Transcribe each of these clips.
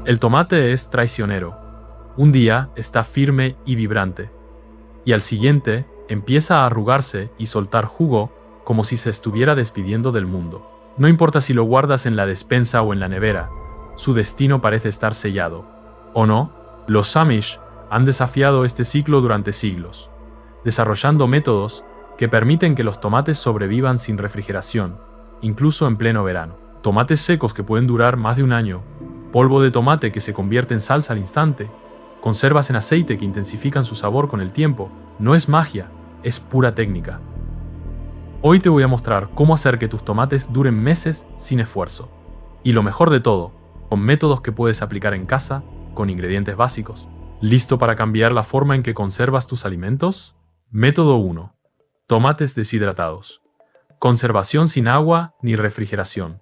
El tomate es traicionero. Un día está firme y vibrante, y al siguiente empieza a arrugarse y soltar jugo como si se estuviera despidiendo del mundo. No importa si lo guardas en la despensa o en la nevera, su destino parece estar sellado. ¿O no? Los Amish han desafiado este ciclo durante siglos, desarrollando métodos que permiten que los tomates sobrevivan sin refrigeración, incluso en pleno verano. Tomates secos que pueden durar más de un año, polvo de tomate que se convierte en salsa al instante, conservas en aceite que intensifican su sabor con el tiempo. No es magia, es pura técnica. Hoy te voy a mostrar cómo hacer que tus tomates duren meses sin esfuerzo. Y lo mejor de todo, con métodos que puedes aplicar en casa, con ingredientes básicos. ¿Listo para cambiar la forma en que conservas tus alimentos? Método 1. Tomates deshidratados. Conservación sin agua ni refrigeración.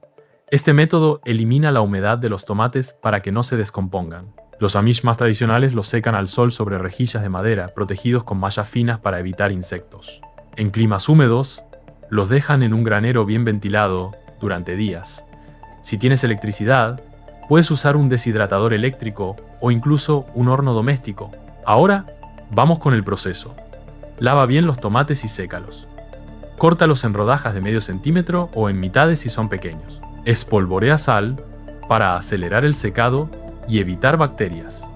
Este método elimina la humedad de los tomates para que no se descompongan. Los Amish más tradicionales los secan al sol sobre rejillas de madera, protegidos con mallas finas para evitar insectos. En climas húmedos, los dejan en un granero bien ventilado durante días. Si tienes electricidad, puedes usar un deshidratador eléctrico o incluso un horno doméstico. Ahora, vamos con el proceso. Lava bien los tomates y sécalos. Córtalos en rodajas de medio centímetro o en mitades si son pequeños. Espolvorea sal para acelerar el secado y evitar bacterias.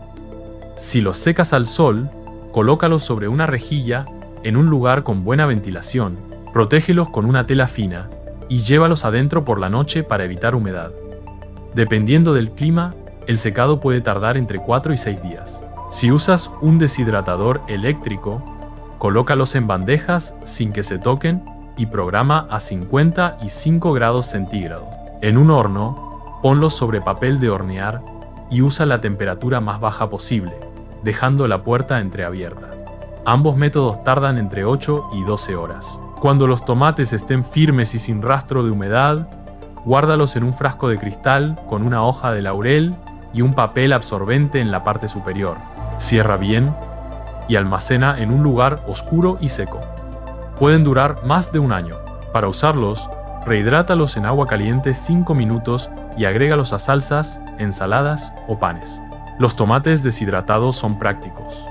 Si los secas al sol, colócalos sobre una rejilla en un lugar con buena ventilación, protégelos con una tela fina y llévalos adentro por la noche para evitar humedad. Dependiendo del clima, el secado puede tardar entre 4 y 6 días. Si usas un deshidratador eléctrico, colócalos en bandejas sin que se toquen y programa a 55 grados centígrados. En un horno, ponlos sobre papel de hornear y usa la temperatura más baja posible, dejando la puerta entreabierta. Ambos métodos tardan entre 8 y 12 horas. Cuando los tomates estén firmes y sin rastro de humedad, guárdalos en un frasco de cristal con una hoja de laurel y un papel absorbente en la parte superior. Cierra bien y almacena en un lugar oscuro y seco. Pueden durar más de un año. Para usarlos, rehidrátalos en agua caliente 5 minutos y agrégalos a salsas, ensaladas o panes. Los tomates deshidratados son prácticos,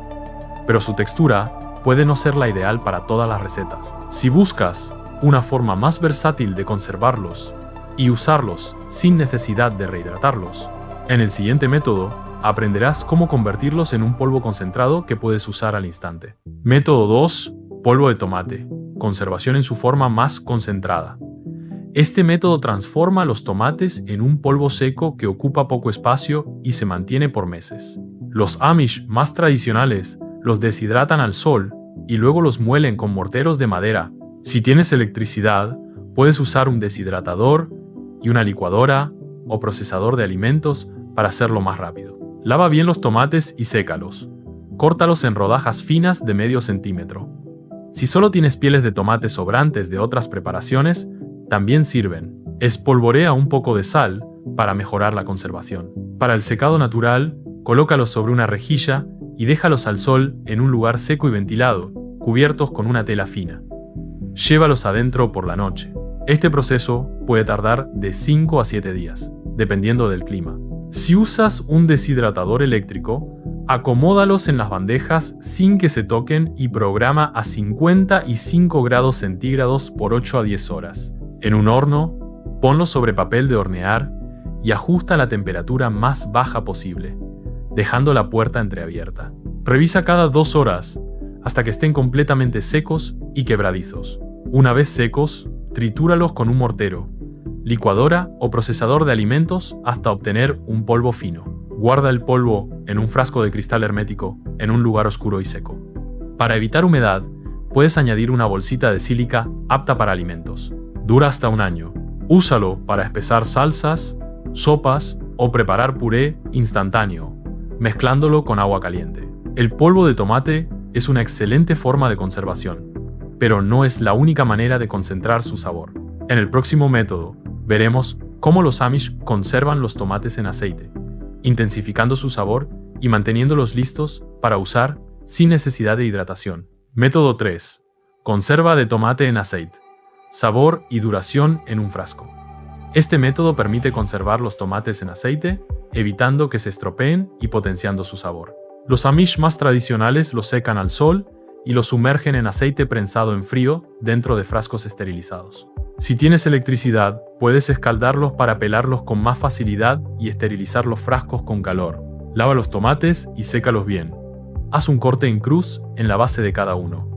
pero su textura puede no ser la ideal para todas las recetas. Si buscas una forma más versátil de conservarlos y usarlos sin necesidad de rehidratarlos, en el siguiente método aprenderás cómo convertirlos en un polvo concentrado que puedes usar al instante. Método 2. Polvo de tomate. Conservación en su forma más concentrada. Este método transforma los tomates en un polvo seco que ocupa poco espacio y se mantiene por meses. Los Amish más tradicionales los deshidratan al sol y luego los muelen con morteros de madera. Si tienes electricidad, puedes usar un deshidratador y una licuadora o procesador de alimentos para hacerlo más rápido. Lava bien los tomates y sécalos. Córtalos en rodajas finas de medio centímetro. Si solo tienes pieles de tomate sobrantes de otras preparaciones, también sirven. Espolvorea un poco de sal para mejorar la conservación. Para el secado natural, colócalos sobre una rejilla y déjalos al sol en un lugar seco y ventilado, cubiertos con una tela fina. Llévalos adentro por la noche. Este proceso puede tardar de 5 a 7 días, dependiendo del clima. Si usas un deshidratador eléctrico, acomódalos en las bandejas sin que se toquen y programa a 55 grados centígrados por 8 a 10 horas. En un horno, ponlos sobre papel de hornear y ajusta la temperatura más baja posible, dejando la puerta entreabierta. Revisa cada 2 horas hasta que estén completamente secos y quebradizos. Una vez secos, tritúralos con un mortero, licuadora o procesador de alimentos hasta obtener un polvo fino. Guarda el polvo en un frasco de cristal hermético en un lugar oscuro y seco. Para evitar humedad, puedes añadir una bolsita de sílica apta para alimentos. Dura hasta un año. Úsalo para espesar salsas, sopas o preparar puré instantáneo, mezclándolo con agua caliente. El polvo de tomate es una excelente forma de conservación, pero no es la única manera de concentrar su sabor. En el próximo método, veremos cómo los Amish conservan los tomates en aceite, intensificando su sabor y manteniéndolos listos para usar sin necesidad de hidratación. Método 3. Conserva de tomate en aceite. Sabor y duración en un frasco. Este método permite conservar los tomates en aceite, evitando que se estropeen y potenciando su sabor. Los amish más tradicionales los secan al sol y los sumergen en aceite prensado en frío dentro de frascos esterilizados. Si tienes electricidad, puedes escaldarlos para pelarlos con más facilidad y esterilizar los frascos con calor. Lava los tomates y sécalos bien. Haz un corte en cruz en la base de cada uno.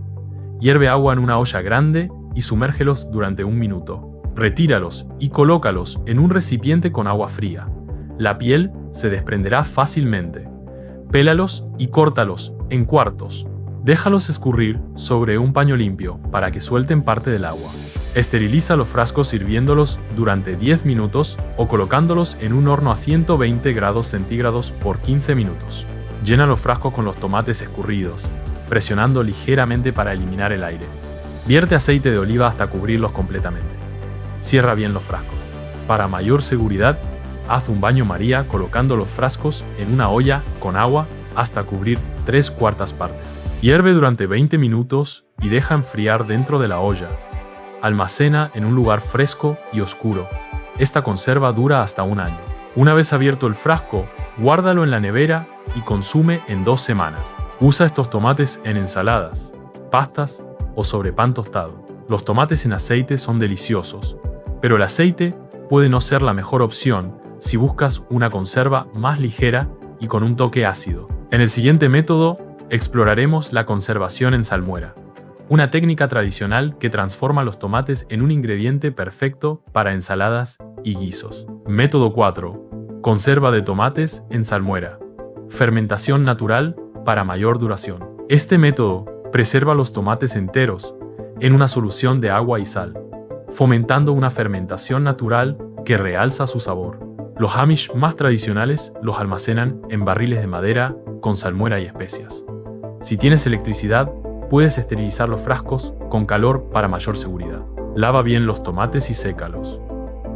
Hierve agua en una olla grande y sumérgelos durante 1 minuto. Retíralos y colócalos en un recipiente con agua fría. La piel se desprenderá fácilmente. Pélalos y córtalos en cuartos. Déjalos escurrir sobre un paño limpio para que suelten parte del agua. Esteriliza los frascos hirviéndolos durante 10 minutos o colocándolos en un horno a 120 grados centígrados por 15 minutos. Llena los frascos con los tomates escurridos, presionando ligeramente para eliminar el aire. Vierte aceite de oliva hasta cubrirlos completamente. Cierra bien los frascos. Para mayor seguridad, haz un baño María colocando los frascos en una olla con agua hasta cubrir 3/4 partes. Hierve durante 20 minutos y deja enfriar dentro de la olla. Almacena en un lugar fresco y oscuro. Esta conserva dura hasta 1 año. Una vez abierto el frasco, guárdalo en la nevera y consume en 2 semanas. Usa estos tomates en ensaladas, pastas o sobre pan tostado. Los tomates en aceite son deliciosos, pero el aceite puede no ser la mejor opción si buscas una conserva más ligera y con un toque ácido. En el siguiente método, exploraremos la conservación en salmuera, una técnica tradicional que transforma los tomates en un ingrediente perfecto para ensaladas y guisos. Método 4. Conserva de tomates en salmuera. Fermentación natural para mayor duración. Este método preserva los tomates enteros en una solución de agua y sal, fomentando una fermentación natural que realza su sabor. Los amish más tradicionales los almacenan en barriles de madera con salmuera y especias. Si tienes electricidad, puedes esterilizar los frascos con calor para mayor seguridad. Lava bien los tomates y sécalos.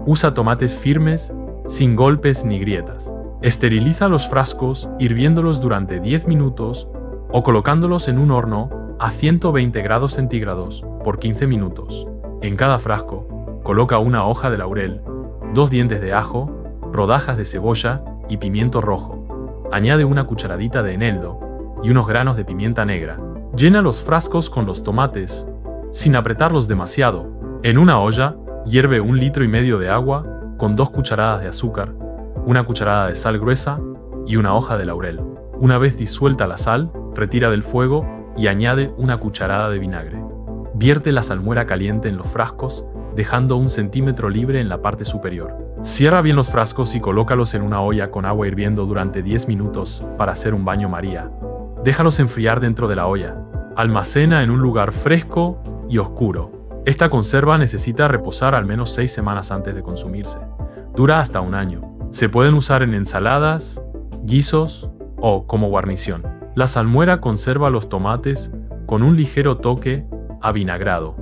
Usa tomates firmes, sin golpes ni grietas. Esteriliza los frascos hirviéndolos durante 10 minutos o colocándolos en un horno a 120 grados centígrados por 15 minutos. En cada frasco, coloca una hoja de laurel, 2 dientes de ajo, rodajas de cebolla y pimiento rojo. Añade una cucharadita de eneldo y unos granos de pimienta negra. Llena los frascos con los tomates, sin apretarlos demasiado. En una olla, hierve 1,5 litros de agua con 2 cucharadas de azúcar, 1 cucharada de sal gruesa y una hoja de laurel. Una vez disuelta la sal, retira del fuego y añade 1 cucharada de vinagre. Vierte la salmuera caliente en los frascos, dejando 1 centímetro libre en la parte superior. Cierra bien los frascos y colócalos en una olla con agua hirviendo durante 10 minutos para hacer un baño María. Déjalos enfriar dentro de la olla. Almacena en un lugar fresco y oscuro. Esta conserva necesita reposar al menos 6 semanas antes de consumirse. Dura hasta 1 año. Se pueden usar en ensaladas, guisos o como guarnición. La salmuera conserva los tomates con un ligero toque avinagrado.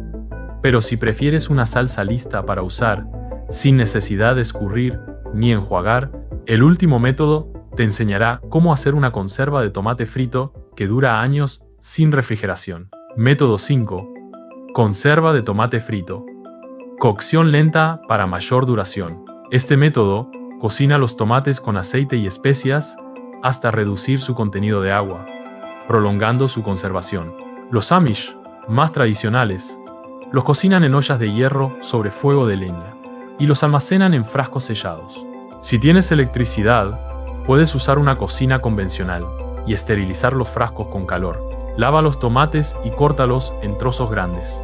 Pero si prefieres una salsa lista para usar, sin necesidad de escurrir ni enjuagar, el último método te enseñará cómo hacer una conserva de tomate frito que dura años sin refrigeración. Método 5. Conserva de tomate frito. Cocción lenta para mayor duración. Este método cocina los tomates con aceite y especias hasta reducir su contenido de agua, prolongando su conservación. Los amish, más tradicionales, los cocinan en ollas de hierro sobre fuego de leña y los almacenan en frascos sellados. Si tienes electricidad, puedes usar una cocina convencional y esterilizar los frascos con calor. Lava los tomates y córtalos en trozos grandes.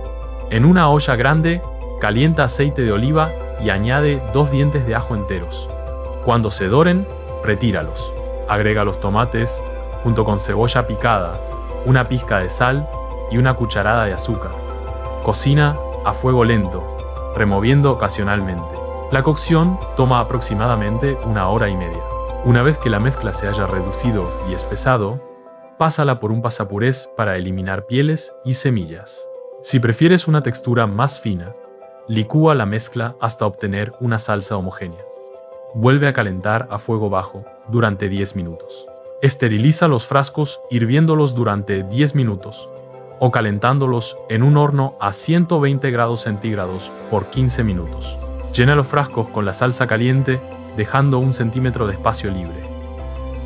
En una olla grande, calienta aceite de oliva y añade 2 dientes de ajo enteros. Cuando se doren, retíralos. Agrega los tomates junto con cebolla picada, una pizca de sal y una cucharada de azúcar. Cocina a fuego lento, removiendo ocasionalmente. La cocción toma aproximadamente 1 hora y media. Una vez que la mezcla se haya reducido y espesado, pásala por un pasapurés para eliminar pieles y semillas. Si prefieres una textura más fina, licúa la mezcla hasta obtener una salsa homogénea. Vuelve a calentar a fuego bajo durante 10 minutos. Esteriliza los frascos hirviéndolos durante 10 minutos o calentándolos en un horno a 120 grados centígrados por 15 minutos. Llena los frascos con la salsa caliente, dejando 1 centímetro de espacio libre.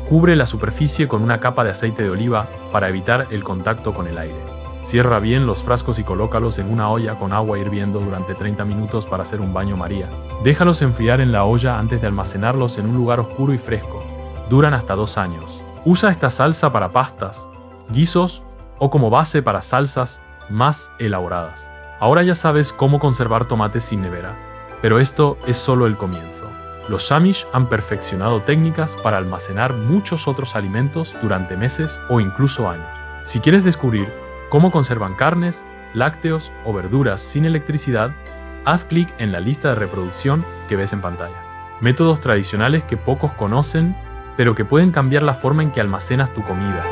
Cubre la superficie con una capa de aceite de oliva para evitar el contacto con el aire. Cierra bien los frascos y colócalos en una olla con agua hirviendo durante 30 minutos para hacer un baño María. Déjalos enfriar en la olla antes de almacenarlos en un lugar oscuro y fresco. Duran hasta 2 años. Usa esta salsa para pastas, guisos o como base para salsas más elaboradas. Ahora ya sabes cómo conservar tomates sin nevera, pero esto es solo el comienzo. Los Amish han perfeccionado técnicas para almacenar muchos otros alimentos durante meses o incluso años. Si quieres descubrir cómo conservan carnes, lácteos o verduras sin electricidad, haz clic en la lista de reproducción que ves en pantalla. Métodos tradicionales que pocos conocen, pero que pueden cambiar la forma en que almacenas tu comida.